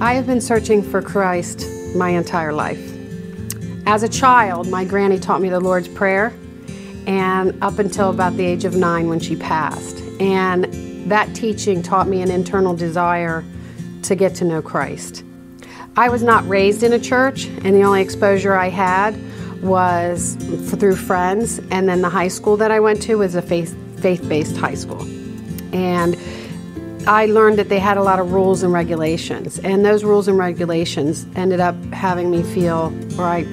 I have been searching for Christ my entire life. As a child, my granny taught me the Lord's Prayer, and up until about the age of 9 when she passed. And that teaching taught me an internal desire to get to know Christ. I was not raised in a church, and the only exposure I had was through friends, and then the high school that I went to was a faith-based high school. And I learned that they had a lot of rules and regulations, and those rules and regulations ended up having me feel, or I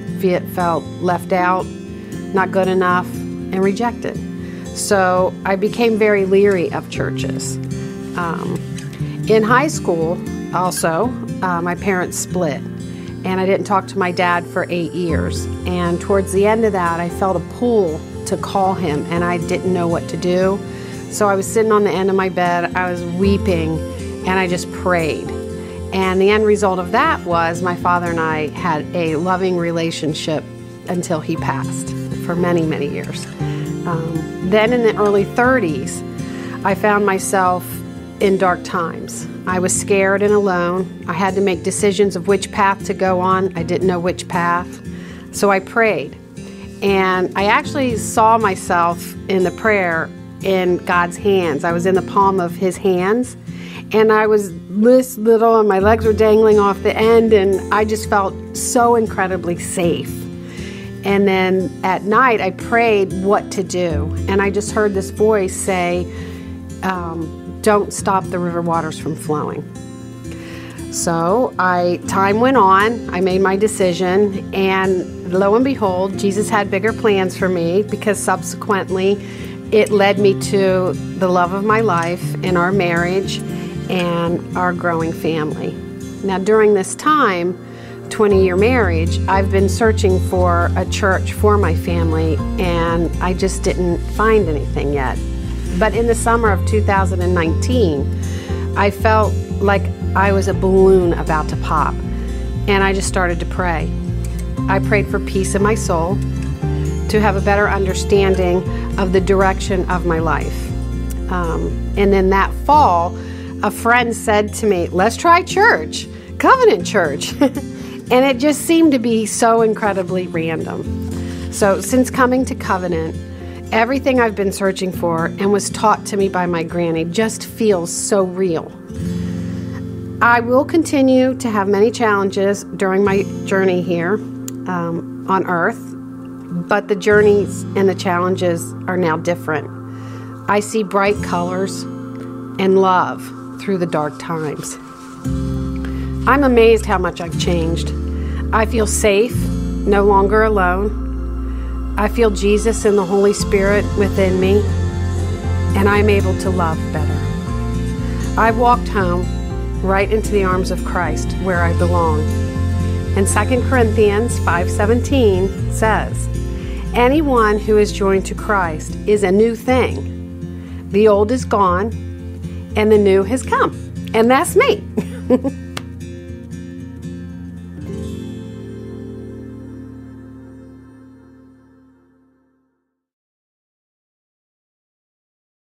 felt left out, not good enough, and rejected. So I became very leery of churches. In high school, also, my parents split, and I didn't talk to my dad for 8 years. And towards the end of that, I felt a pull to call him, and I didn't know what to do. So I was sitting on the end of my bed, I was weeping, and I just prayed. And the end result of that was my father and I had a loving relationship until he passed for many, many years. Then in the early 30s, I found myself in dark times. I was scared and alone. I had to make decisions of which path to go on. I didn't know which path. So I prayed. And I actually saw myself in the prayer in God's hands. I was in the palm of His hands, and I was this little, and my legs were dangling off the end, and I just felt so incredibly safe. And then at night, I prayed what to do, and I just heard this voice say, don't stop the river waters from flowing. So time went on, I made my decision, and lo and behold, Jesus had bigger plans for me, because subsequently it led me to the love of my life in our marriage and our growing family. Now during this time, 20-year marriage, I've been searching for a church for my family, and I just didn't find anything yet. But in the summer of 2019, I felt like I was a balloon about to pop, and I just started to pray. I prayed for peace in my soul, to have a better understanding of the direction of my life. And then that fall, a friend said to me, let's try church, Covenant Church. And it just seemed to be so incredibly random. So since coming to Covenant, everything I've been searching for and was taught to me by my granny just feels so real. I will continue to have many challenges during my journey here on earth, but the journeys and the challenges are now different. I see bright colors and love through the dark times. I'm amazed how much I've changed. I feel safe, no longer alone. I feel Jesus and the Holy Spirit within me, and I'm able to love better. I've walked home right into the arms of Christ where I belong. And 2 Corinthians 5:17 says, anyone who is joined to Christ is a new thing. The old is gone, and the new has come. And that's me.